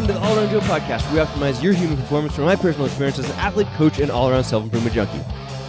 Welcome to the All Around Joe podcast. We optimize your human performance from my personal experience as an athlete, coach, and all-around self-improvement junkie.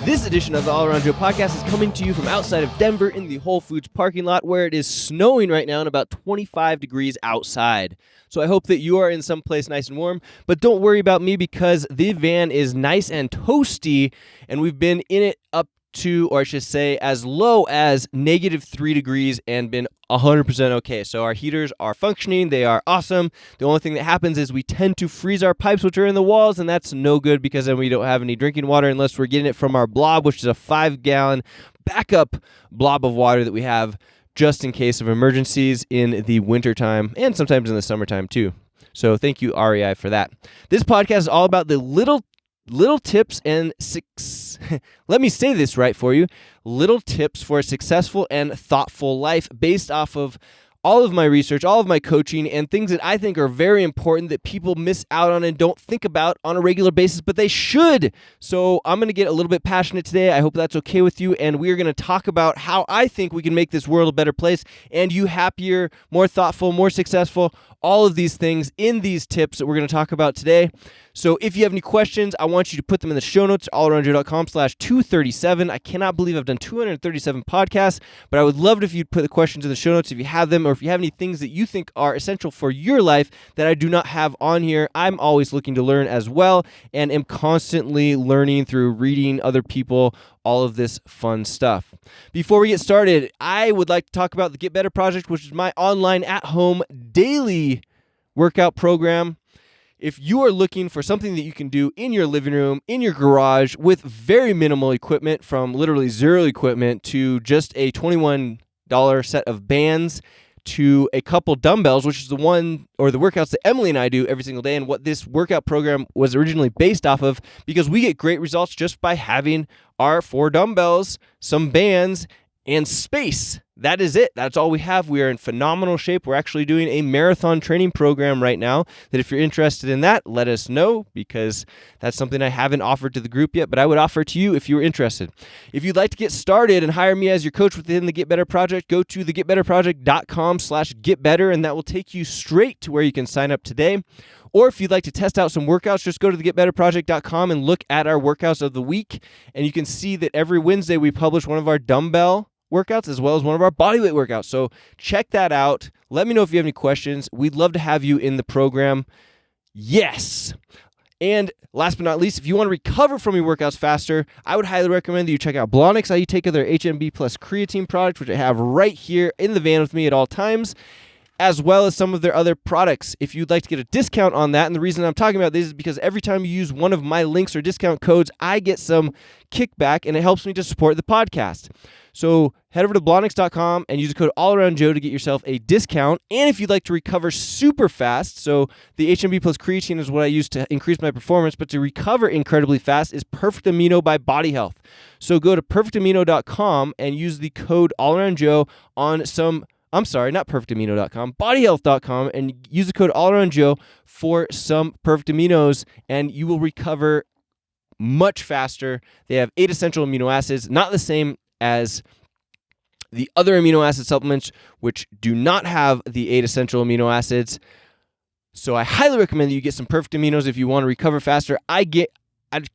This edition of the All Around Joe podcast is coming to you from outside of Denver in the Whole Foods parking lot, where it is snowing right now and about 25 degrees outside. So I hope that you are in some place nice and warm, but don't worry about me because the van is nice and toasty, and we've been in it up to, or I should say, as low as -3 degrees and been 100% okay. So our heaters are functioning. They are awesome. The only thing that happens is we tend to freeze our pipes, which are in the walls, and that's no good because then we don't have any drinking water unless we're getting it from our blob, which is a 5-gallon backup blob of water that we have just in case of emergencies in the wintertime and sometimes in the summertime too. So thank you, REI, for that. This podcast is all about the little tips and let me say this right for you. Little tips for a successful and thoughtful life based off of all of my research, all of my coaching, and things that I think are very important that people miss out on and don't think about on a regular basis, but they should. So I'm going to get a little bit passionate today. I hope that's okay with you. And we are going to talk about how I think we can make this world a better place and you happier, more thoughtful, more successful, all of these things in these tips that we're going to talk about today. So if you have any questions, I want you to put them in the show notes, allaroundjoe.com/237. I cannot believe I've done 237 podcasts, but I would love it if you'd put the questions in the show notes if you have them, or if you have any things that you think are essential for your life that I do not have on here. I'm always looking to learn as well and am constantly learning through reading other people, all of this fun stuff. Before we get started, I would like to talk about the Get Better Project, which is my online at-home daily workout program. If you are looking for something that you can do in your living room, in your garage, with very minimal equipment, from literally zero equipment to just a $21 set of bands to a couple dumbbells, which is the workouts that Emily and I do every single day, and what this workout program was originally based off of, because we get great results just by having our 4 dumbbells, some bands, and space. That is it. That's all we have. We are in phenomenal shape. We're actually doing a marathon training program right now that if you're interested in that, let us know, because that's something I haven't offered to the group yet, but I would offer it to you if you were interested. If you'd like to get started and hire me as your coach within the Get Better Project, go to thegetbetterproject.com/getbetter, and that will take you straight to where you can sign up today. Or if you'd like to test out some workouts, just go to thegetbetterproject.com and look at our workouts of the week, and you can see that every Wednesday we publish one of our dumbbell workouts as well as one of our bodyweight workouts. So check that out. Let me know if you have any questions. We'd love to have you in the program. Yes. And last but not least, if you want to recover from your workouts faster, I would highly recommend that you check out Blonix Ayurveda, their HMB Plus creatine product, which I have right here in the van with me at all times, as well as some of their other products. If you'd like to get a discount on that, and the reason I'm talking about this is because every time you use one of my links or discount codes, I get some kickback, and it helps me to support the podcast. So head over to blonix.com and use the code AllAroundJoe to get yourself a discount. And if you'd like to recover super fast, so the HMB Plus creatine is what I use to increase my performance, but to recover incredibly fast is Perfect Amino by Body Health. So go to perfectamino.com and use the code AllAroundJoe on some... not perfectamino.com, bodyhealth.com, and use the code AllAroundJoe for some Perfect Aminos, and you will recover much faster. They have 8 essential amino acids, not the same as the other amino acid supplements, which do not have the 8 essential amino acids. So I highly recommend that you get some Perfect Aminos if you want to recover faster. I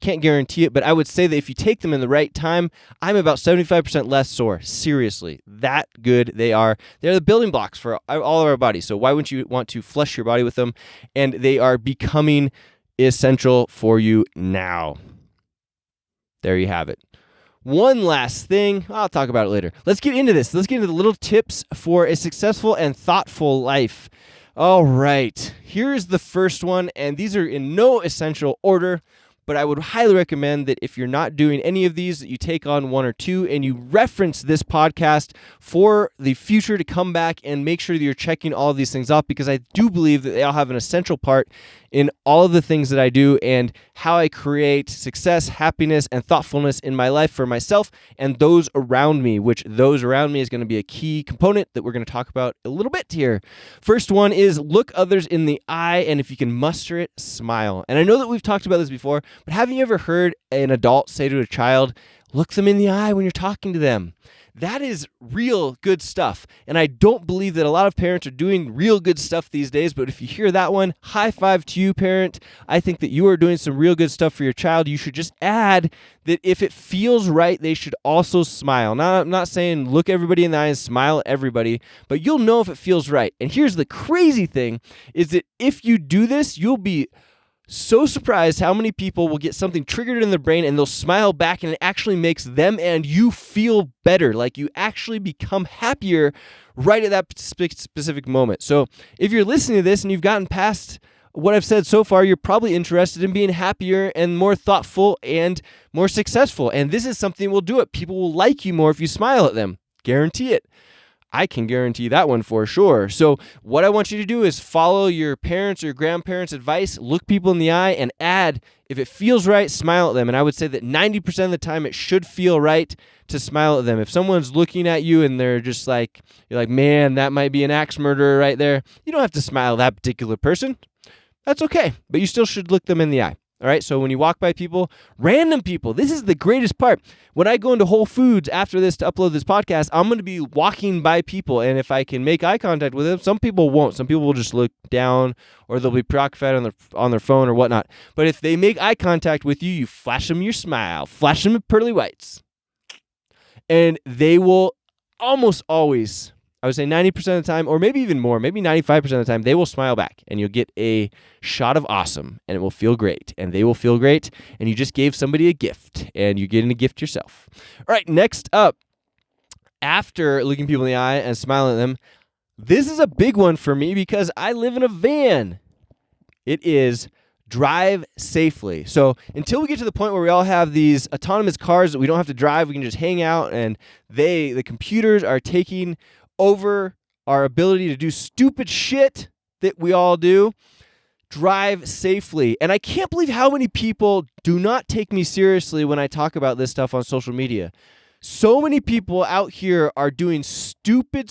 can't guarantee it, but I would say that if you take them in the right time, I'm about 75% less sore. Seriously, that good they are. They're the building blocks for all of our bodies. So why wouldn't you want to flush your body with them? And they are becoming essential for you now. There you have it. One last thing, I'll talk about it later. Let's get into this. Let's get into the little tips for a successful and thoughtful life. All right, here's the first one, and these are in no essential order, but I would highly recommend that if you're not doing any of these, that you take on 1 or 2 and you reference this podcast for the future to come back and make sure that you're checking all of these things off, because I do believe that they all have an essential part in all of the things that I do and how I create success, happiness, and thoughtfulness in my life for myself and those around me, which those around me is going to be a key component that we're going to talk about a little bit here. First one is look others in the eye, and if you can muster it, smile. And I know that we've talked about this before, but have you ever heard an adult say to a child, look them in the eye when you're talking to them? That is real good stuff. And I don't believe that a lot of parents are doing real good stuff these days, but if you hear that one, high five to you, parent. I think that you are doing some real good stuff for your child. You should just add that if it feels right, they should also smile. Now, I'm not saying look everybody in the eye and smile at everybody, but you'll know if it feels right. And here's the crazy thing is that if you do this, you'll be so surprised how many people will get something triggered in their brain and they'll smile back, and it actually makes them and you feel better. Like you actually become happier right at that specific moment. So if you're listening to this and you've gotten past what I've said so far, you're probably interested in being happier and more thoughtful and more successful. And this is something we'll do it. People will like you more if you smile at them. Guarantee it. I can guarantee that one for sure. So what I want you to do is follow your parents' or grandparents' advice, look people in the eye, and add, if it feels right, smile at them. And I would say that 90% of the time it should feel right to smile at them. If someone's looking at you and they're just like, you're like, man, that might be an axe murderer right there, you don't have to smile at that particular person. That's okay, but you still should look them in the eye. All right, so when you walk by people, random people, this is the greatest part. When I go into Whole Foods after this to upload this podcast, I'm going to be walking by people, and if I can make eye contact with them, some people won't. Some people will just look down, or they'll be preoccupied on their phone or whatnot. But if they make eye contact with you, you flash them your smile, flash them pearly whites, and they will almost always, I would say 90% of the time, or maybe even more, maybe 95% of the time, they will smile back, and you'll get a shot of awesome, and it will feel great, and they will feel great, and you just gave somebody a gift, and you're getting a gift yourself. All right, next up, after looking people in the eye and smiling at them, this is a big one for me because I live in a van. It is drive safely. So until we get to the point where we all have these autonomous cars that we don't have to drive, we can just hang out, and the computers are taking over our ability to do stupid shit that we all do, drive safely. And I can't believe how many people do not take me seriously when I talk about this stuff on social media. So many people out here are doing stupid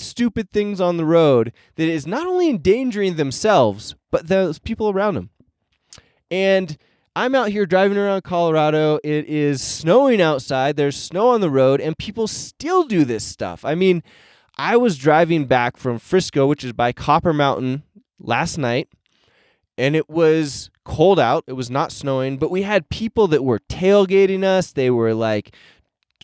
things on the road that is not only endangering themselves, but those people around them. And I'm out here driving around Colorado. It is snowing outside. There's snow on the road, and people still do this stuff. I mean, I was driving back from Frisco, which is by Copper Mountain, last night, and it was cold out. It was not snowing, but we had people that were tailgating us. They were like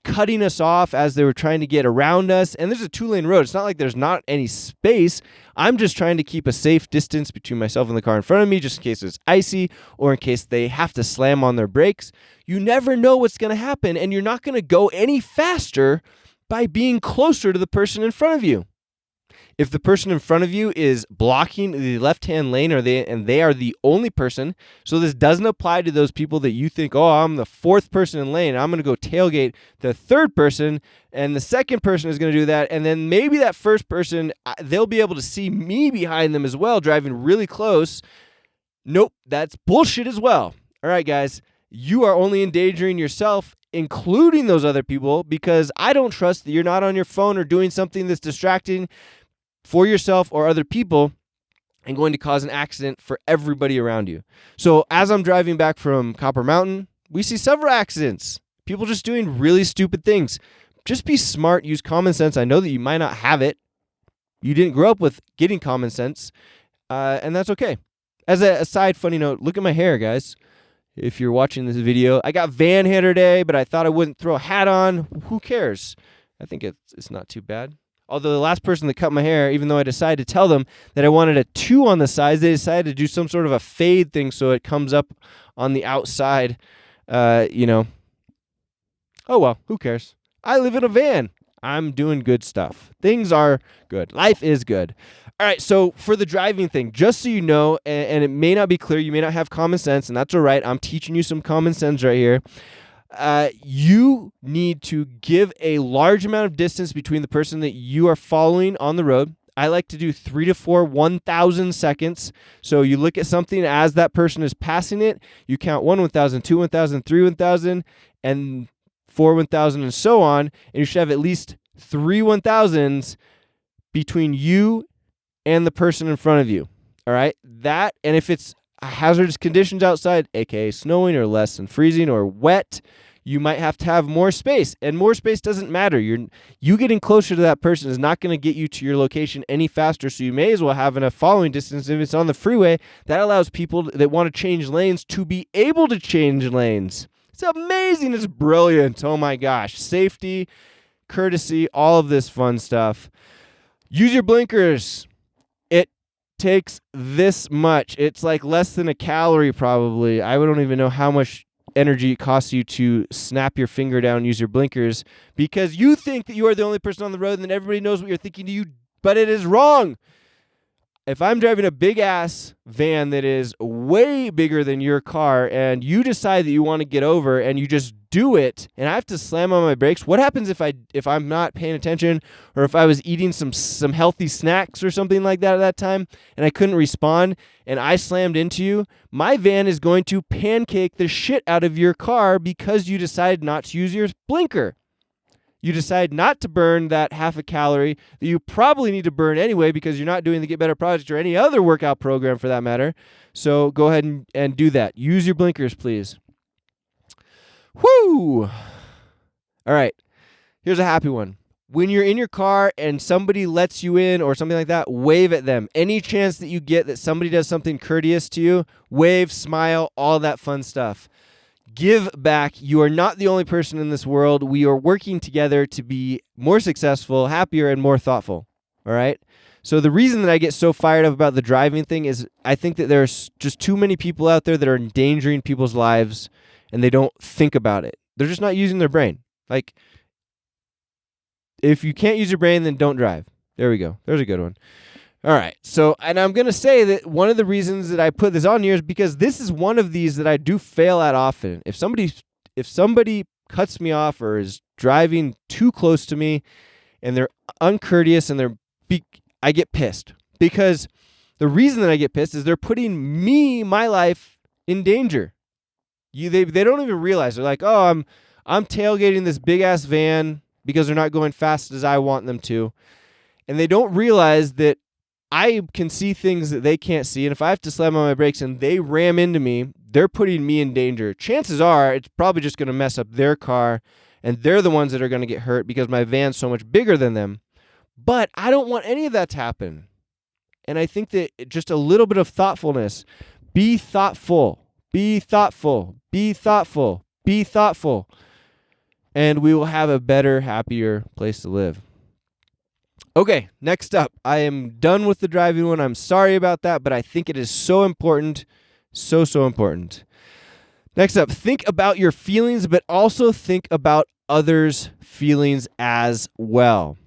cutting us off as they were trying to get around us. And there's a 2-lane road. It's not like there's not any space. I'm just trying to keep a safe distance between myself and the car in front of me, just in case it's icy or in case they have to slam on their brakes. You never know what's going to happen, and you're not going to go any faster by being closer to the person in front of you. If the person in front of you is blocking the left-hand lane, and they are the only person, so this doesn't apply to those people that you think, oh, I'm the fourth person in lane, I'm going to go tailgate the third person, and the second person is going to do that, and then maybe that first person, they'll be able to see me behind them as well, driving really close. Nope, that's bullshit as well. All right, guys, you are only endangering yourself, including those other people, because I don't trust that you're not on your phone or doing something that's distracting for yourself or other people and going to cause an accident for everybody around you. So as I'm driving back from Copper Mountain, we see several accidents. People just doing really stupid things. Just be smart, use common sense. I know that you might not have it. You didn't grow up with getting common sense, and that's okay. As a side funny note, look at my hair, guys. If you're watching this video, I got van hair today, but I thought I wouldn't throw a hat on. Who cares? I think it's not too bad. Although the last person that cut my hair, even though I decided to tell them that I wanted a 2 on the sides, they decided to do some sort of a fade thing so it comes up on the outside, Oh, well, who cares? I live in a van. I'm doing good stuff. Things are good. Life is good. All right, so for the driving thing, just so you know, and it may not be clear, you may not have common sense, and that's all right. I'm teaching you some common sense right here. You need to give a large amount of distance between the person that you are following on the road. I like to do 3 to 4 1,000 seconds. So you look at something as that person is passing it, you count 1 1,000, 2 1,000, 3 1,000, and 4 1,000, and so on. And you should have at least 3 1,000s between you and the person in front of you. All right? That, and if it's hazardous conditions outside, aka snowing or less than freezing or wet, You might have to have more space, and more space doesn't matter. You getting closer to that person is not going to get you to your location any faster, so you may as well have enough following distance if it's on the freeway. That allows people that want to change lanes to be able to change lanes. It's amazing. It's brilliant. Oh my gosh. Safety, courtesy, all of this fun stuff. Use your blinkers. It takes this much. It's like less than a calorie probably. I don't even know how much energy it costs you to snap your finger down and use your blinkers because you think that you are the only person on the road and then everybody knows what you're thinking to you, but it is wrong. If I'm driving a big-ass van that is way bigger than your car and you decide that you want to get over and you just do it and I have to slam on my brakes, what happens if I'm not paying attention or if I was eating some healthy snacks or something like that at that time and I couldn't respond and I slammed into you? My van is going to pancake the shit out of your car because you decided not to use your blinker. You decide not to burn that half a calorie that you probably need to burn anyway because you're not doing the Get Better Project or any other workout program for that matter. So go ahead and do that. Use your blinkers, please. Woo! All right. Here's a happy one. When you're in your car and somebody lets you in or something like that, wave at them. Any chance that you get that somebody does something courteous to you, wave, smile, all that fun stuff. Give back. You are not the only person in this world. We are working together to be more successful, happier, and more thoughtful. All right? So the reason that I get so fired up about the driving thing is I think that there's just too many people out there that are endangering people's lives and they don't think about it. They're just not using their brain. Like, if you can't use your brain, then don't drive. There we go. There's a good one. All right. So, and I'm going to say that one of the reasons that I put this on here is because this is one of these that I do fail at often. If somebody cuts me off or is driving too close to me and they're uncourteous and I get pissed because the reason that I get pissed is they're putting my life in danger. They don't even realize. They're like, oh, I'm tailgating this big ass van because they're not going fast as I want them to. And they don't realize that I can see things that they can't see, and if I have to slam on my brakes and they ram into me, they're putting me in danger. Chances are it's probably just going to mess up their car, and they're the ones that are going to get hurt because my van's so much bigger than them. But I don't want any of that to happen. And I think that just a little bit of thoughtfulness. Be thoughtful. Be thoughtful. Be thoughtful. Be thoughtful. And we will have a better, happier place to live. Okay, next up. I am done with the driving one. I'm sorry about that, but I think it is so important. So important. Next up, think about your feelings, but also think about others' feelings as well.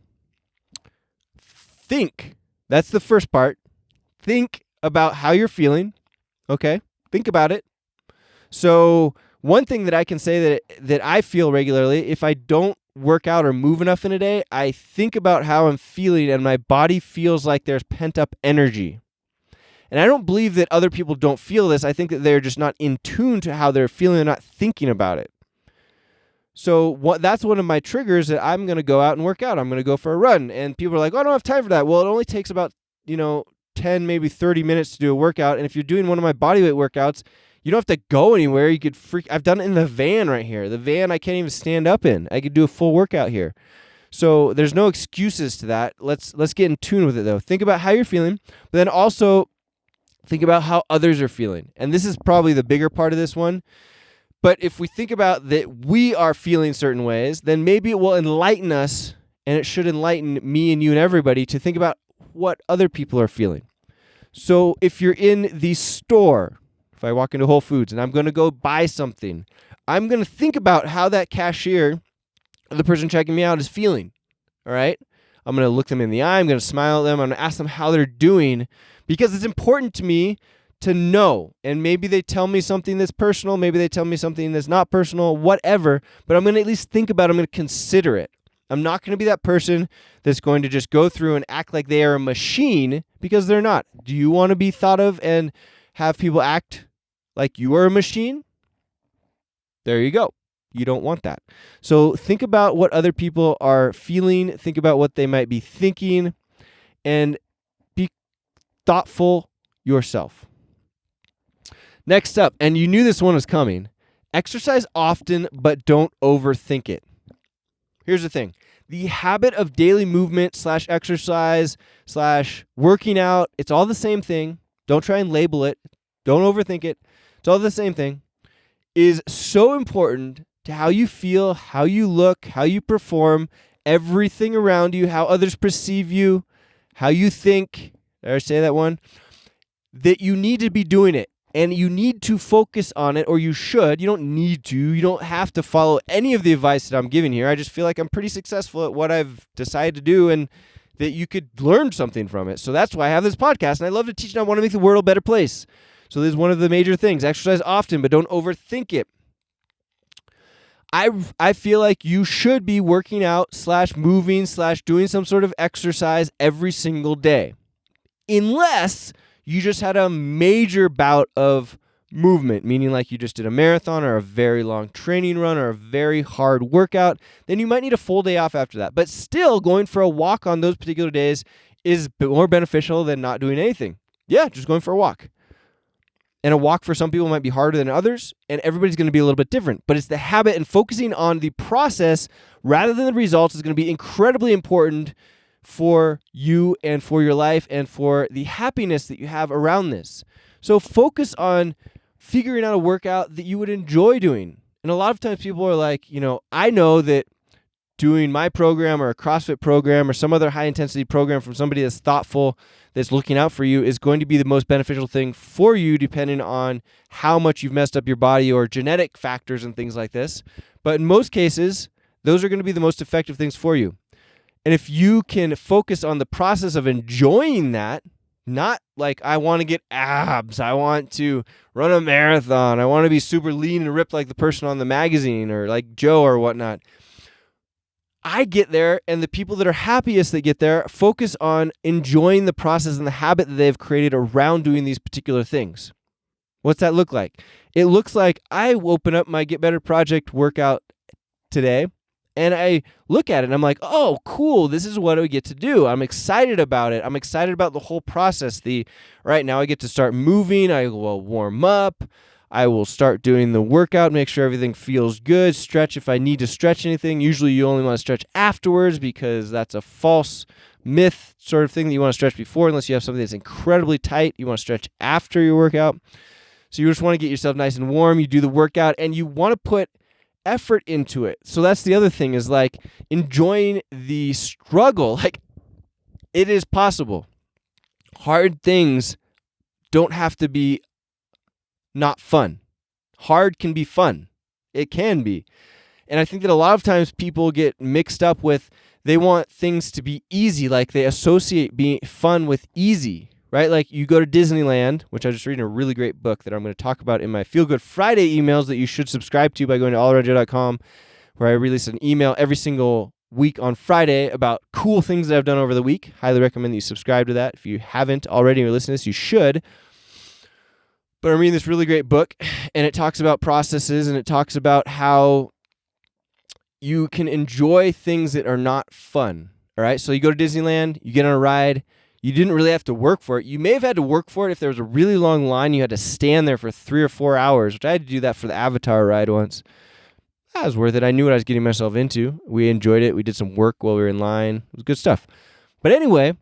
Think. That's the first part. Think about how you're feeling. Okay? Think about it. So one thing that I can say that I feel regularly, if I don't work out or move enough in a day, I think about how I'm feeling and my body feels like there's pent up energy. And I don't believe that other people don't feel this. I think that they're just not in tune to how they're feeling. They're not thinking about it. So that's one of my triggers that I'm going to go out and work out. I'm going to go for a run. And people are like, oh, I don't have time for that. Well, it only takes about, 10, maybe 30 minutes to do a workout. And if you're doing one of my bodyweight workouts, you don't have to go anywhere. You could I've done it in the van right here. The van I can't even stand up in. I could do a full workout here. So there's no excuses to that. Let's get in tune with it though. Think about how you're feeling, but then also think about how others are feeling. And this is probably the bigger part of this one. But if we think about that we are feeling certain ways, then maybe it will enlighten us, and it should enlighten me and you and everybody to think about what other people are feeling. So if you're in the store, if I walk into Whole Foods and I'm going to go buy something, I'm going to think about how that cashier, the person checking me out, is feeling. All right? I'm going to look them in the eye. I'm going to smile at them. I'm going to ask them how they're doing because it's important to me to know. And maybe they tell me something that's personal. Maybe they tell me something that's not personal, whatever. But I'm going to at least think about it. I'm going to consider it. I'm not going to be that person that's going to just go through and act like they are a machine because they're not. Do you want to be thought of and have people act like you are a machine? There you go. You don't want that. So think about what other people are feeling. Think about what they might be thinking and be thoughtful yourself. Next up, and you knew this one was coming, Exercise often, but don't overthink it. Here's the thing. The habit of daily movement / exercise / working out, it's all the same thing. Don't try and label it. Don't overthink it. It's all the same thing. Is so important to how you feel, how you look, how you perform, everything around you, how others perceive you, how you think. Did I say that one? That you need to be doing it. And you need to focus on it, or you should. You don't need to. You don't have to follow any of the advice that I'm giving here. I just feel like I'm pretty successful at what I've decided to do and that you could learn something from it. So that's why I have this podcast, and I love to teach, and I want to make the world a better place. So this is one of the major things. Exercise often, but don't overthink it. I feel like you should be working out / moving / doing some sort of exercise every single day. Unless you just had a major bout of movement, meaning like you just did a marathon or a very long training run or a very hard workout, then you might need a full day off after that. But still, going for a walk on those particular days is more beneficial than not doing anything. Yeah, just going for a walk. And a walk for some people might be harder than others, and everybody's going to be a little bit different. But it's the habit, and focusing on the process rather than the results is going to be incredibly important for you and for your life and for the happiness that you have around this. So focus on figuring out a workout that you would enjoy doing. And a lot of times people are like, I know that doing my program or a CrossFit program or some other high intensity program from somebody that's thoughtful, that's looking out for you, is going to be the most beneficial thing for you depending on how much you've messed up your body or genetic factors and things like this. But in most cases, those are going to be the most effective things for you. And if you can focus on the process of enjoying that, not like I want to get abs, I want to run a marathon, I want to be super lean and ripped like the person on the magazine or like Joe or whatnot. I get there, and the people that are happiest that get there focus on enjoying the process and the habit that they've created around doing these particular things. What's that look like? It looks like I open up my Get Better Project workout today, and I look at it and I'm like, oh, cool, this is what I get to do. I'm excited about it. I'm excited about the whole process. Right now I get to start moving. I will warm up. I will start doing the workout, make sure everything feels good, stretch if I need to stretch anything. Usually you only want to stretch afterwards because that's a false myth sort of thing that you want to stretch before, unless you have something that's incredibly tight. You want to stretch after your workout. So you just want to get yourself nice and warm. You do the workout, and you want to put effort into it. So that's the other thing, is like enjoying the struggle. Like, it is possible. Hard things don't have to be not fun. Hard can be fun. It can be. And I think that a lot of times people get mixed up with, they want things to be easy, like they associate being fun with easy, right? Like you go to Disneyland, which I was just reading a really great book that I'm going to talk about in my Feel Good Friday emails that you should subscribe to by going to allaroundjoe.com, where I release an email every single week on Friday about cool things that I've done over the week. Highly recommend that you subscribe to that. If you haven't already or listening to this, you should. But I'm reading this really great book, and it talks about processes, and it talks about how you can enjoy things that are not fun. All right, so you go to Disneyland, you get on a ride. You didn't really have to work for it. You may have had to work for it if there was a really long line. You had to stand there for 3 or 4 hours, which I had to do that for the Avatar ride once. That was worth it. I knew what I was getting myself into. We enjoyed it. We did some work while we were in line. It was good stuff. But anyway,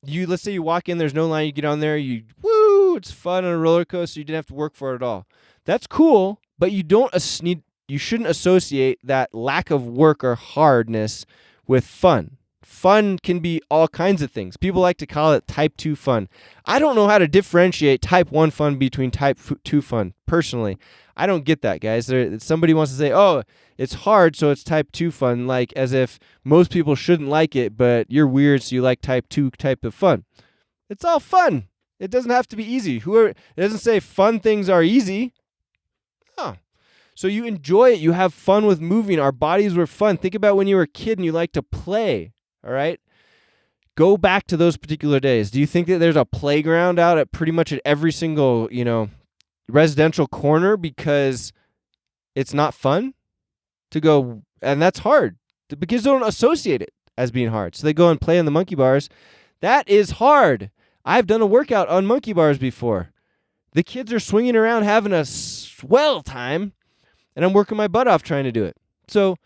let's say you walk in, there's no line, you get on there, it's fun on a roller coaster, you didn't have to work for it at all. That's cool, but you shouldn't associate that lack of work or hardness with fun. Fun can be all kinds of things. People like to call it type 2 fun. I don't know how to differentiate type 1 fun between type 2 fun, personally. I don't get that, guys. Somebody wants to say, oh, it's hard, so it's type 2 fun, like as if most people shouldn't like it, but you're weird, so you like type 2 type of fun. It's all fun. It doesn't have to be easy. It doesn't say fun things are easy. Huh. So you enjoy it. You have fun with moving. Our bodies were fun. Think about when you were a kid and you liked to play. All right? Go back to those particular days. Do you think that there's a playground out at pretty much at every single, residential corner because it's not fun to go? And that's hard because they don't associate it as being hard. So they go and play on the monkey bars. That is hard. I've done a workout on monkey bars before. The kids are swinging around having a swell time, and I'm working my butt off trying to do it. So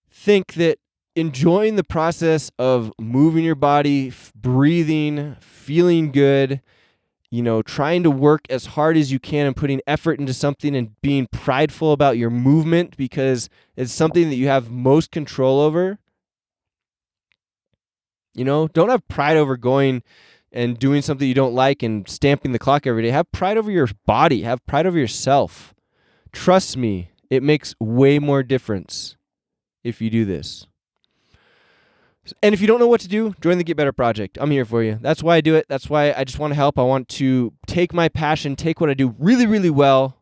think that enjoying the process of moving your body, breathing, feeling good, trying to work as hard as you can and putting effort into something and being prideful about your movement because it's something that you have most control over. Don't have pride over going and doing something you don't like and stamping the clock every day. Have pride over your body. Have pride over yourself. Trust me, it makes way more difference if you do this. And if you don't know what to do, join the Get Better Project. I'm here for you. That's why I do it. That's why I just want to help. I want to take my passion, take what I do really, really well,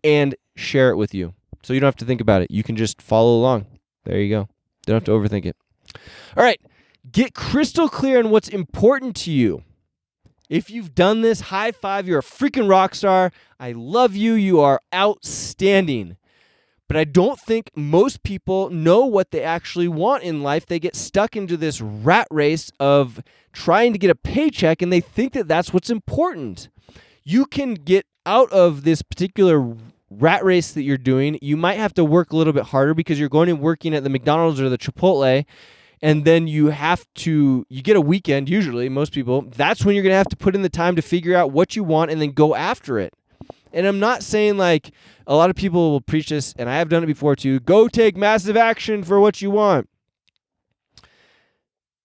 and share it with you. So you don't have to think about it. You can just follow along. There you go. Don't have to overthink it. All right. Get crystal clear on what's important to you. If you've done this, high five. You're a freaking rock star. I love you. You are outstanding. But I don't think most people know what they actually want in life. They get stuck into this rat race of trying to get a paycheck, and they think that that's what's important. You can get out of this particular rat race that you're doing. You might have to work a little bit harder because you're going and working at the McDonald's or the Chipotle, and then you get a weekend, usually, most people. That's when you're going to have to put in the time to figure out what you want and then go after it. And I'm not saying like a lot of people will preach this, and I have done it before too, go take massive action for what you want.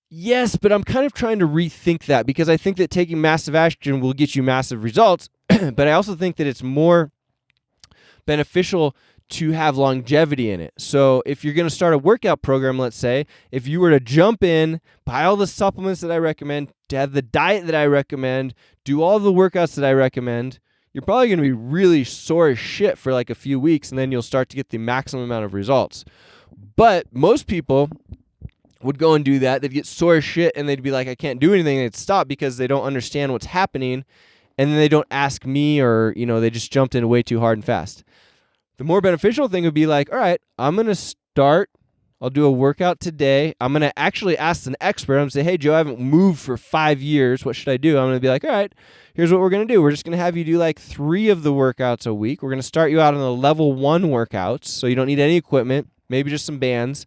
Yes, but I'm kind of trying to rethink that because I think that taking massive action will get you massive results, but I also think that it's more beneficial to have longevity in it. So if you're going to start a workout program, let's say, if you were to jump in, buy all the supplements that I recommend, to have the diet that I recommend, do all the workouts that I recommend, you're probably going to be really sore as shit for like a few weeks, and then you'll start to get the maximum amount of results. But most people would go and do that. They'd get sore as shit, and they'd be like, I can't do anything. They'd stop because they don't understand what's happening, and then they don't ask me, or they just jumped in way too hard and fast. The more beneficial thing would be like, all right, I'm going to start. I'll do a workout today. I'm going to actually ask an expert. I'm going to say, hey, Joe, I haven't moved for 5 years. What should I do? I'm going to be like, all right, here's what we're going to do. We're just going to have you do like 3 of the workouts a week. We're going to start you out on the level 1 workouts, so you don't need any equipment, maybe just some bands.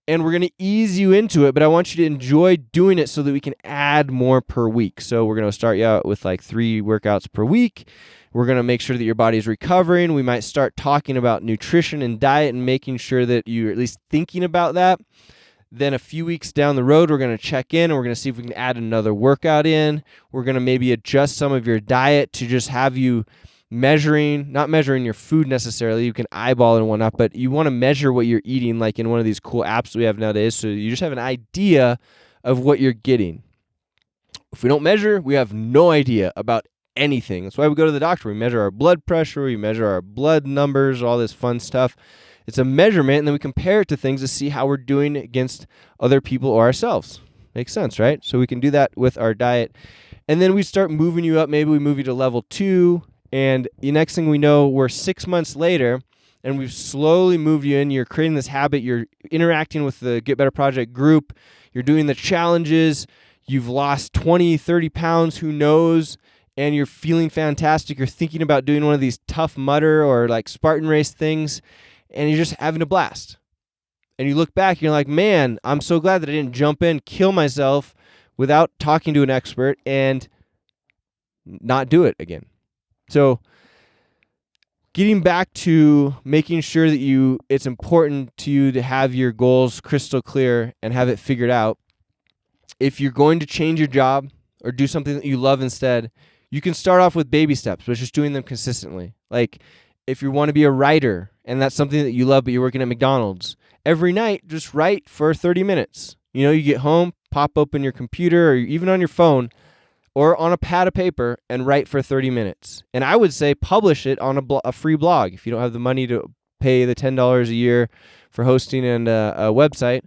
And we're going to ease you into it, but I want you to enjoy doing it so that we can add more per week. So we're going to start you out with like 3 workouts per week. We're going to make sure that your body is recovering. We might start talking about nutrition and diet and making sure that you're at least thinking about that. Then a few weeks down the road, we're going to check in, and we're going to see if we can add another workout in. We're going to maybe adjust some of your diet to just have you not measuring your food necessarily. You can eyeball it and whatnot, but you want to measure what you're eating like in one of these cool apps we have nowadays, so you just have an idea of what you're getting. If we don't measure, we have no idea about anything. That's why we go to the doctor. We measure our blood pressure, we measure our blood numbers, all this fun stuff. It's a measurement, and then we compare it to things to see how we're doing against other people or ourselves. Makes sense, right? So we can do that with our diet. And then we start moving you up. Maybe we move you to level 2, and the next thing we know, we're 6 months later, and we've slowly moved you in. You're creating this habit. You're interacting with the Get Better Project group. You're doing the challenges. You've lost 20, 30 pounds, who knows? And you're feeling fantastic. You're thinking about doing one of these Tough Mudder or like Spartan race things, and you're just having a blast. And you look back, and you're like, man, I'm so glad that I didn't jump in, kill myself without talking to an expert, and not do it again. So getting back to making sure that it's important to you to have your goals crystal clear and have it figured out. If you're going to change your job or do something that you love instead, you can start off with baby steps, but just doing them consistently. Like if you want to be a writer and that's something that you love, but you're working at McDonald's, every night just write for 30 minutes. You get home, pop open your computer or even on your phone or on a pad of paper and write for 30 minutes. And I would say publish it on a free blog. If you don't have the money to pay the $10 a year for hosting and a website,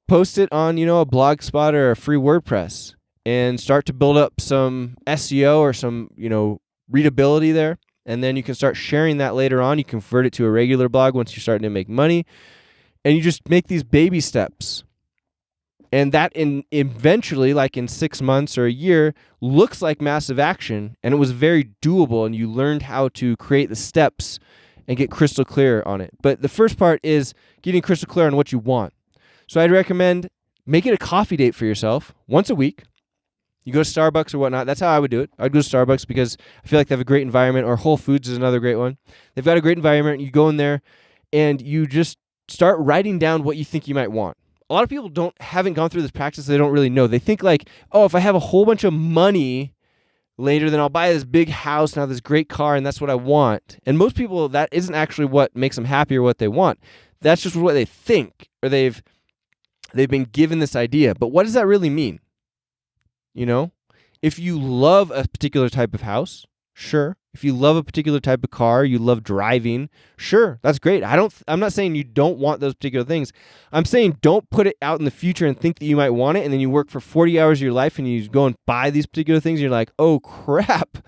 post it on, a Blogspot or a free WordPress and start to build up some SEO or some, readability there. And then you can start sharing that later on. You convert it to a regular blog once you're starting to make money. And you just make these baby steps. And that eventually, like in 6 months or a year, looks like massive action. And it was very doable. And you learned how to create the steps and get crystal clear on it. But the first part is getting crystal clear on what you want. So I'd recommend make it a coffee date for yourself once a week. You go to Starbucks or whatnot. That's how I would do it. I'd go to Starbucks because I feel like they have a great environment, or Whole Foods is another great one. They've got a great environment. You go in there and you just start writing down what you think you might want. A lot of people haven't gone through this practice. They don't really know. They think like, oh, if I have a whole bunch of money later, then I'll buy this big house and have this great car, and that's what I want. And most people, that isn't actually what makes them happy or what they want. That's just what they think, or they've been given this idea. But what does that really mean? You know, if you love a particular type of house, sure. If you love a particular type of car, you love driving, sure, that's great. I'm not saying you don't want those particular things. I'm saying don't put it out in the future and think that you might want it, and then you work for 40 hours of your life and you go and buy these particular things, and you're like, oh crap,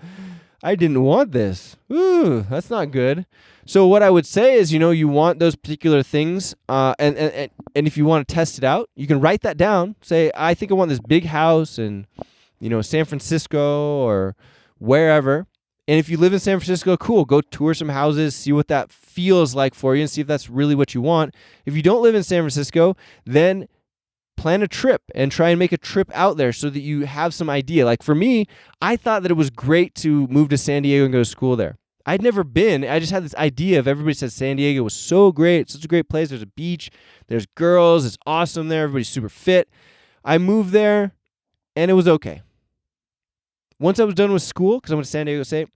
I didn't want this. Ooh, that's not good. So what I would say is, you want those particular things, and if you want to test it out, you can write that down. Say, I think I want this big house in, San Francisco or wherever. And if you live in San Francisco, cool, go tour some houses, see what that feels like for you, and see if that's really what you want. If you don't live in San Francisco, then plan a trip and try and make a trip out there so that you have some idea. Like for me, I thought that it was great to move to San Diego and go to school there. I'd never been. I just had this idea of everybody said San Diego was so great, such a great place. There's a beach, there's girls, it's awesome there, everybody's super fit. I moved there, and it was okay. Once I was done with school, because I went to San Diego State,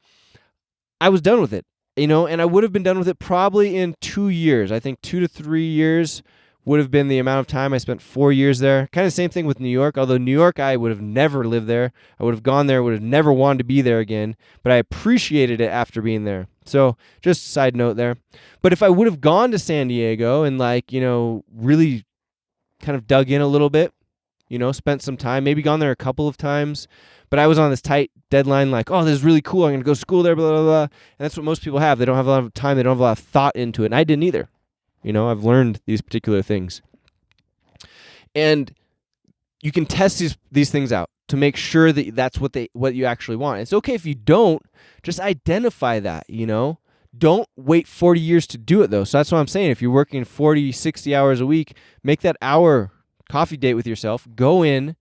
I was done with it, and I would have been done with it probably in 2 years. I think 2 to 3 years would have been the amount of time. I spent 4 years there. Kind of the same thing with New York, although New York, I would have never lived there. I would have gone there, would have never wanted to be there again, but I appreciated it after being there. So just a side note there. But if I would have gone to San Diego and really kind of dug in a little bit, spent some time, maybe gone there a couple of times, but I was on this tight deadline, like, oh, this is really cool. I'm going to go to school there, blah, blah, blah. And that's what most people have. They don't have a lot of time. They don't have a lot of thought into it. And I didn't either. I've learned these particular things. And you can test these things out to make sure that that's what you actually want. It's okay if you don't. Just identify that, Don't wait 40 years to do it, though. So that's what I'm saying. If you're working 40, 60 hours a week, make that hour coffee date with yourself. Go in,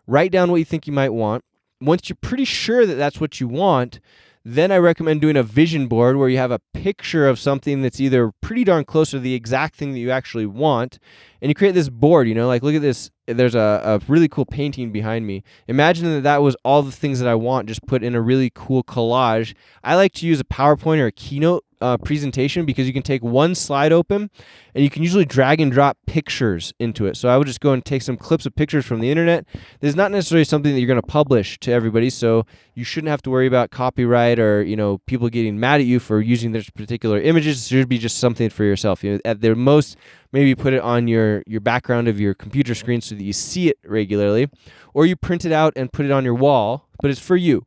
write down what you think you might want. Once you're pretty sure that that's what you want, then I recommend doing a vision board where you have a picture of something that's either pretty darn close to the exact thing that you actually want, and you create this board, like look at this, there's a really cool painting behind me. Imagine that was all the things that I want just put in a really cool collage. I like to use a PowerPoint or a Keynote presentation because you can take one slide open and you can usually drag and drop pictures into it. So I would just go and take some clips of pictures from the internet. This is not necessarily something that you're going to publish to everybody, so you shouldn't have to worry about copyright or people getting mad at you for using their particular images. It should be just something for yourself. At their most, maybe put it on your background of your computer screen so that you see it regularly, or you print it out and put it on your wall, but it's for you,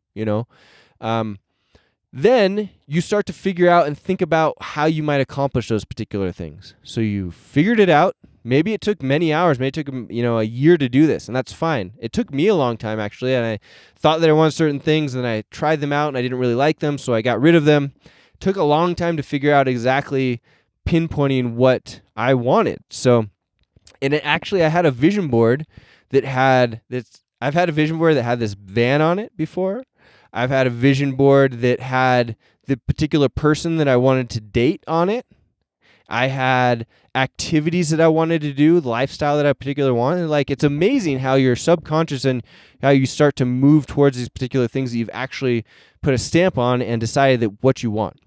Then you start to figure out and think about how you might accomplish those particular things. So you figured it out. Maybe it took many hours. Maybe it took a year to do this, and that's fine. It took me a long time, actually, and I thought that I wanted certain things, and I tried them out, and I didn't really like them, so I got rid of them. It took a long time to figure out exactly pinpointing what I wanted. So, and I had a vision board that had this. I've had a vision board that had this van on it before. I've had a vision board that had the particular person that I wanted to date on it. I had activities that I wanted to do, the lifestyle that I particularly wanted. Like, it's amazing how your subconscious and how you start to move towards these particular things that you've actually put a stamp on and decided that what you want.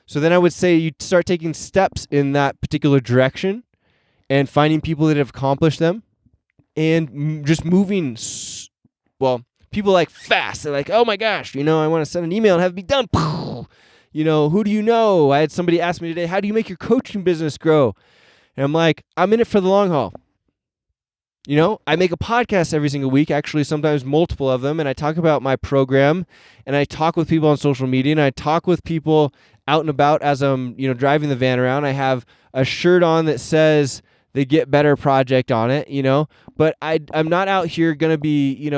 So then I would say you start taking steps in that particular direction and finding people that have accomplished them and just moving, people like fast. They're like, oh my gosh, I want to send an email and have it be done. Who do you know? I had somebody ask me today, how do you make your coaching business grow? And I'm like, I'm in it for the long haul. I make a podcast every single week, actually sometimes multiple of them, and I talk about my program, and I talk with people on social media, and I talk with people out and about as I'm, driving the van around. I have a shirt on that says the Get Better Project on it, but I'm not out here going to be,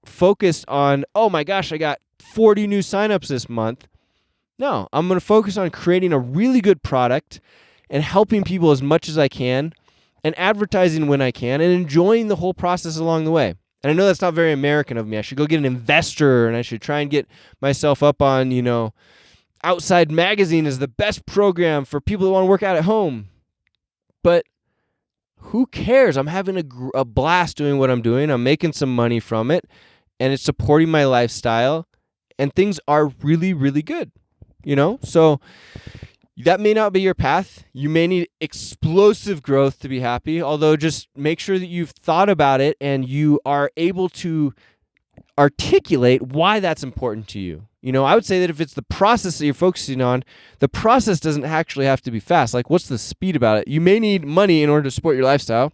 focused on, oh my gosh, I got 40 new signups this month. No, I'm going to focus on creating a really good product and helping people as much as I can and advertising when I can and enjoying the whole process along the way. And I know that's not very American of me. I should go get an investor and I should try and get myself up on, Outside Magazine is the best program for people that want to work out at home. But who cares? I'm having a blast doing what I'm doing. I'm making some money from it and it's supporting my lifestyle and things are really, really good. So that may not be your path. You may need explosive growth to be happy, although just make sure that you've thought about it and you are able to articulate why that's important to you. I would say that if it's the process that you're focusing on, the process doesn't actually have to be fast. Like, what's the speed about it? You may need money in order to support your lifestyle,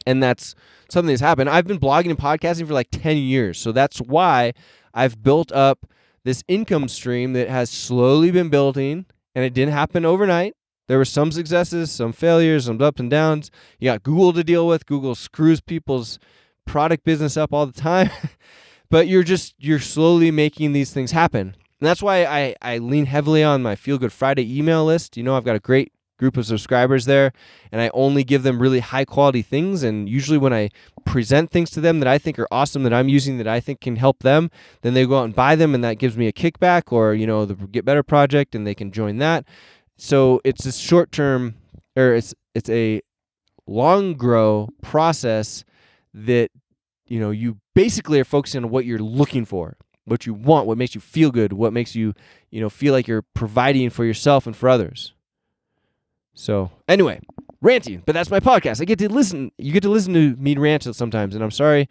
and that's something that's happened. I've been blogging and podcasting for like 10 years, so that's why I've built up this income stream that has slowly been building, and it didn't happen overnight. There were some successes, some failures, some ups and downs. You got Google to deal with. Google screws people's product business up all the time. But you're slowly making these things happen. And that's why I lean heavily on my Feel Good Friday email list. I've got a great group of subscribers there, and I only give them really high quality things. And usually when I present things to them that I think are awesome, that I'm using, that I think can help them, then they go out and buy them, and that gives me a kickback, or the Get Better Project, and they can join that. So it's a short term, or it's a long grow process that you basically are focusing on what you're looking for, what you want, what makes you feel good, what makes you feel like you're providing for yourself and for others. So anyway, ranting, but that's my podcast. You get to listen to me rant sometimes, and I'm sorry,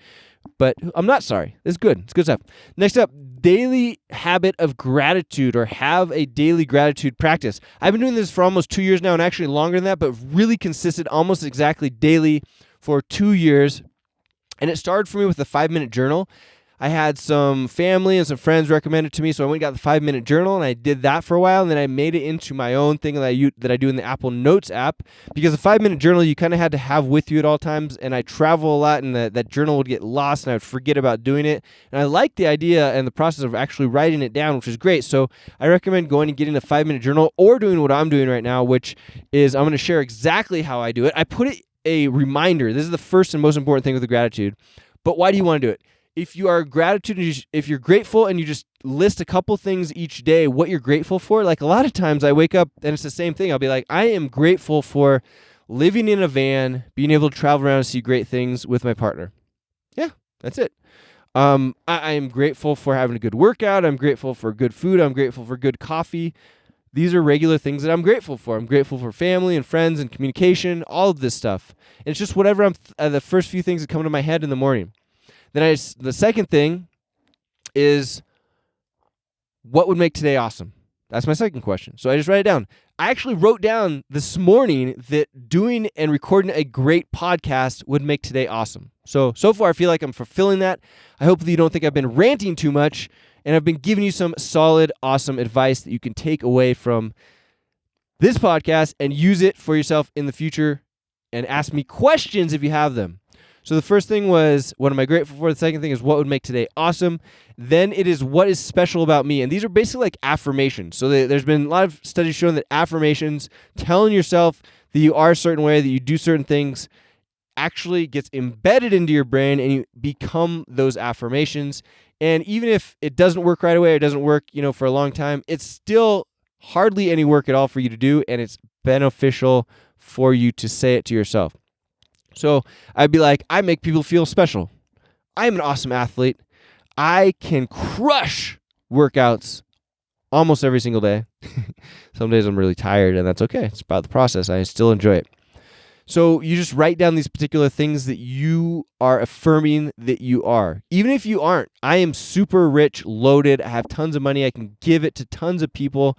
but I'm not sorry. It's good. It's good stuff. Next up, daily habit of gratitude, or have a daily gratitude practice. I've been doing this for almost 2 years now, and actually longer than that, but really consistent, almost exactly daily for 2 years. And it started for me with a 5-minute journal. I had some family and some friends recommend it to me, so I went and got the 5-minute journal, and I did that for a while, and then I made it into my own thing that I do in the Apple Notes app, because the 5-minute journal you kind of had to have with you at all times, and I travel a lot, and that journal would get lost, and I would forget about doing it. And I like the idea and the process of actually writing it down, which is great. So I recommend going and getting a 5-minute journal, or doing what I'm doing right now, which is I'm going to share exactly how I do it. I put it a reminder. This is the first and most important thing with the gratitude. But why do you want to do it? If you are gratitude, if you're grateful and you just list a couple things each day, what you're grateful for, like a lot of times I wake up and it's the same thing. I'll be like, I am grateful for living in a van, being able to travel around and see great things with my partner. Yeah, that's it. I am grateful for having a good workout. I'm grateful for good food. I'm grateful for good coffee. These are regular things that I'm grateful for. I'm grateful for family and friends and communication, all of this stuff. And it's just whatever the first few things that come to my head in the morning. Then the second thing is, what would make today awesome? That's my second question. So I just write it down. I actually wrote down this morning that doing and recording a great podcast would make today awesome. So far I feel like I'm fulfilling that. I hope that you don't think I've been ranting too much, and I've been giving you some solid, awesome advice that you can take away from this podcast and use it for yourself in the future, and ask me questions if you have them. So the first thing was, what am I grateful for? The second thing is, what would make today awesome? Then it is, what is special about me? And these are basically like affirmations. So there's been a lot of studies showing that affirmations, telling yourself that you are a certain way, that you do certain things, actually gets embedded into your brain, and you become those affirmations. And even if it doesn't work right away, or it doesn't work, for a long time, it's still hardly any work at all for you to do, and it's beneficial for you to say it to yourself. So I'd be like, I make people feel special. I'm an awesome athlete. I can crush workouts almost every single day. Some days I'm really tired, and that's okay. It's about the process. I still enjoy it. So you just write down these particular things that you are affirming that you are. Even if you aren't, I am super rich, loaded. I have tons of money. I can give it to tons of people.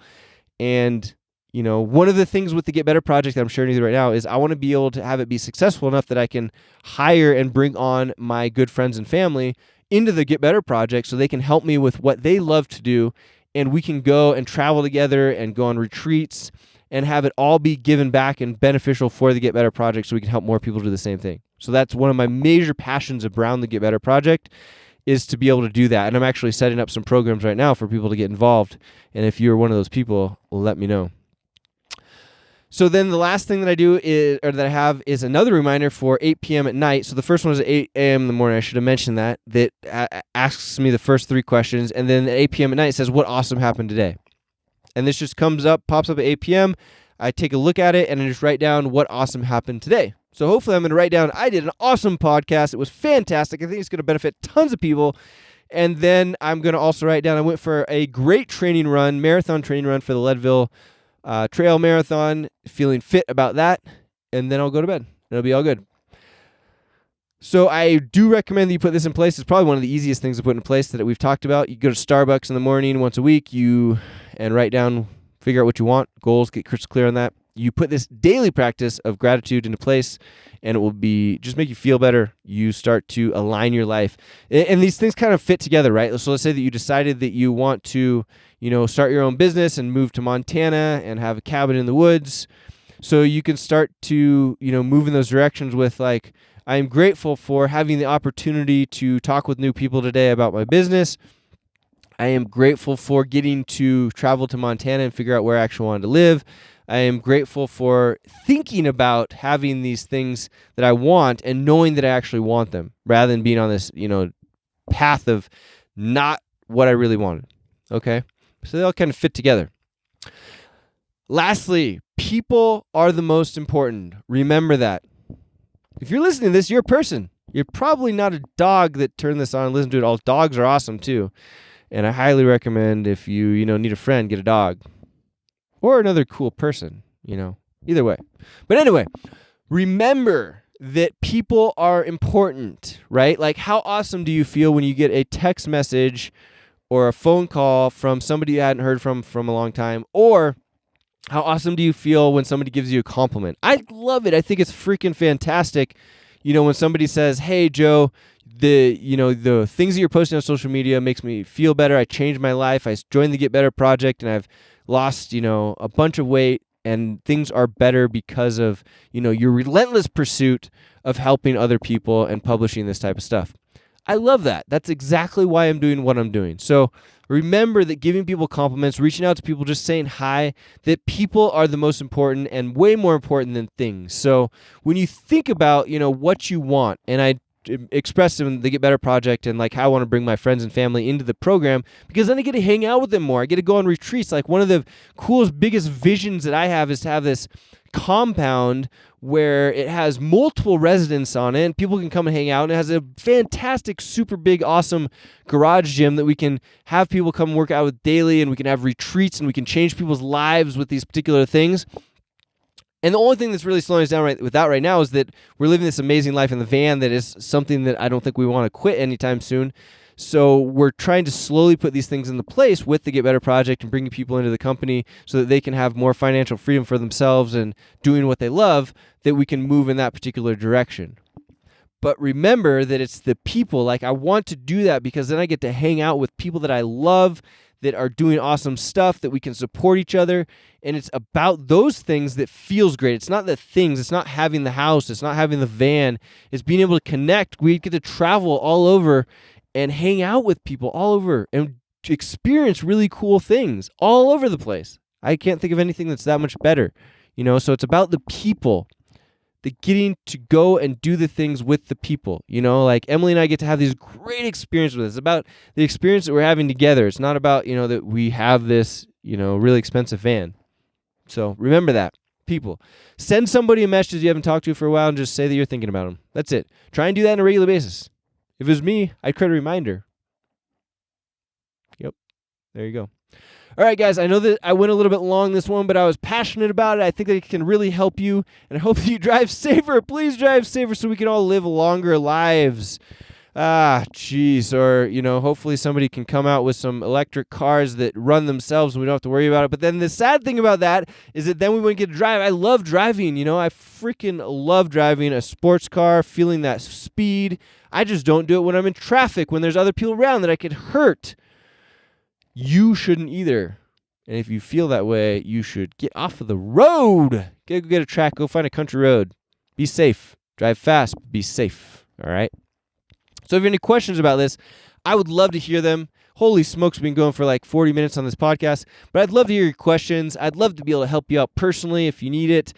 And, one of the things with the Get Better Project that I'm sharing with you right now is I want to be able to have it be successful enough that I can hire and bring on my good friends and family into the Get Better Project so they can help me with what they love to do. And we can go and travel together and go on retreats and have it all be given back and beneficial for the Get Better Project so we can help more people do the same thing. So that's one of my major passions around the Get Better Project. is to be able to do that. And I'm actually setting up some programs right now for people to get involved. And if you're one of those people, let me know. So then the last thing that I do that I have is another reminder for 8 p.m. at night. So the first one is at 8 a.m. in the morning. I should have mentioned that asks me the first 3 questions. And then at 8 p.m. at night, it says, what awesome happened today? And this just pops up at 8 p.m. I take a look at it and I just write down what awesome happened today. So hopefully I'm going to write down, I did an awesome podcast. It was fantastic. I think it's going to benefit tons of people. And then I'm going to also write down, I went for a great marathon training run for the Leadville Trail Marathon, feeling fit about that, and then I'll go to bed. It'll be all good. So I do recommend that you put this in place. It's probably one of the easiest things to put in place that we've talked about. You go to Starbucks in the morning once a week, and write down, figure out what you want, goals, get crystal clear on that. You put this daily practice of gratitude into place, and it will just make you feel better. You start to align your life. And these things kind of fit together, right? So let's say that you decided that you want to, start your own business and move to Montana and have a cabin in the woods. So you can start to, move in those directions with like, I am grateful for having the opportunity to talk with new people today about my business. I am grateful for getting to travel to Montana and figure out where I actually wanted to live. I am grateful for thinking about having these things that I want and knowing that I actually want them rather than being on this, path of not what I really wanted. Okay? So they all kind of fit together. Lastly, people are the most important. Remember that. If you're listening to this, you're a person. You're probably not a dog that turned this on and listened to it all. Dogs are awesome too. And I highly recommend if you, need a friend, get a dog. Or another cool person, either way. But anyway, remember that people are important, right? Like, how awesome do you feel when you get a text message or a phone call from somebody you hadn't heard from a long time? Or how awesome do you feel when somebody gives you a compliment? I love it. I think it's freaking fantastic. When somebody says, hey, Joe, the things that you're posting on social media makes me feel better. I changed my life. I joined the Get Better Project and I've lost, a bunch of weight and things are better because of, your relentless pursuit of helping other people and publishing this type of stuff. I love that. That's exactly why I'm doing what I'm doing. So remember that giving people compliments, reaching out to people, just saying hi, that people are the most important and way more important than things. So when you think about, what you want, and I expressed in the Get Better Project and like how I want to bring my friends and family into the program because then I get to hang out with them more. I get to go on retreats. Like one of the coolest, biggest visions that I have is to have this compound where it has multiple residents on it and people can come and hang out, and it has a fantastic, super big, awesome garage gym that we can have people come work out with daily, and we can have retreats and we can change people's lives with these particular things. And the only thing that's really slowing us down right now is that we're living this amazing life in the van that is something that I don't think we want to quit anytime soon. So we're trying to slowly put these things into place with the Get Better Project and bringing people into the company so that they can have more financial freedom for themselves and doing what they love, that we can move in that particular direction. But remember that it's the people. Like, I want to do that because then I get to hang out with people that I love, that are doing awesome stuff, that we can support each other. And it's about those things that feels great. It's not the things. It's not having the house. It's not having the van. It's being able to connect. We get to travel all over and hang out with people all over and experience really cool things all over the place. I can't think of anything that's that much better. So it's about the people. The getting to go and do the things with the people, like Emily and I get to have these great experiences with it. It's about the experience that we're having together. It's not about, that we have this, really expensive van. So remember that, people. Send somebody a message you haven't talked to for a while and just say that you're thinking about them. That's it. Try and do that on a regular basis. If it was me, I'd create a reminder. Yep. There you go. All right, guys, I know that I went a little bit long this one, but I was passionate about it. I think that it can really help you, and I hope that you drive safer. Please drive safer so we can all live longer lives. Or, hopefully somebody can come out with some electric cars that run themselves and we don't have to worry about it. But then the sad thing about that is that then we wouldn't get to drive. I love driving, I freaking love driving a sports car, feeling that speed. I just don't do it when I'm in traffic, when there's other people around that I could hurt. You shouldn't either. And if you feel that way, you should get off of the road. Go get a track. Go find a country road. Be safe. Drive fast. Be safe. All right? So if you have any questions about this, I would love to hear them. Holy smokes, we've been going for like 40 minutes on this podcast, but I'd love to hear your questions. I'd love to be able to help you out personally if you need it.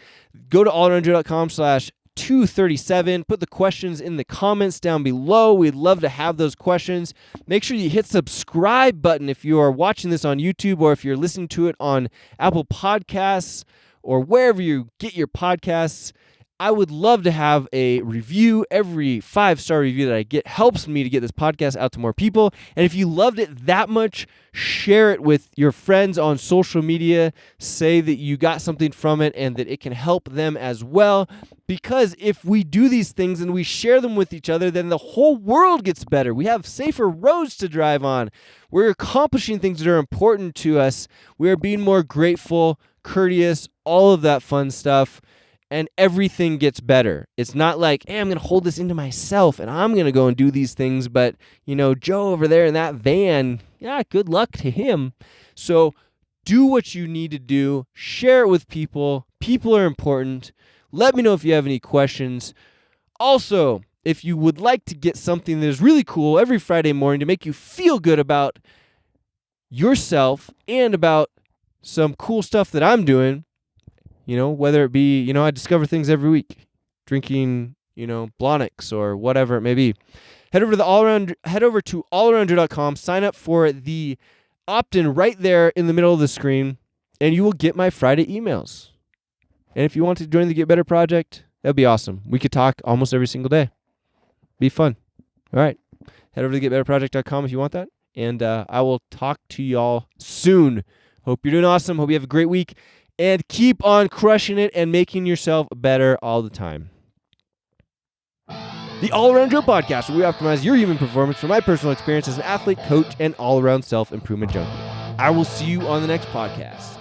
Go to allaroundjoe.com/237. Put the questions in the comments down below. We'd love to have those questions. Make sure you hit subscribe button if you are watching this on YouTube or if you're listening to it on Apple Podcasts or wherever you get your podcasts. I would love to have a review. Every 5-star review that I get helps me to get this podcast out to more people. And if you loved it that much, share it with your friends on social media. Say that you got something from it and that it can help them as well. Because if we do these things and we share them with each other, then the whole world gets better. We have safer roads to drive on. We're accomplishing things that are important to us. We are being more grateful, courteous, all of that fun stuff. And everything gets better. It's not like, hey, I'm going to hold this into myself and I'm going to go and do these things. But, Joe over there in that van, good luck to him. So do what you need to do. Share it with people. People are important. Let me know if you have any questions. Also, if you would like to get something that is really cool every Friday morning to make you feel good about yourself and about some cool stuff that I'm doing, whether it be, I discover things every week, drinking, Blonix or whatever it may be. Head over to allaroundjoe.com, sign up for the opt-in right there in the middle of the screen, and you will get my Friday emails. And if you want to join the Get Better Project, that'd be awesome. We could talk almost every single day. Be fun. All right. Head over to getbetterproject.com if you want that, and I will talk to y'all soon. Hope you're doing awesome. Hope you have a great week. And keep on crushing it and making yourself better all the time. The All Around Joe Podcast, where we optimize your human performance from my personal experience as an athlete, coach, and all-around self-improvement junkie. I will see you on the next podcast.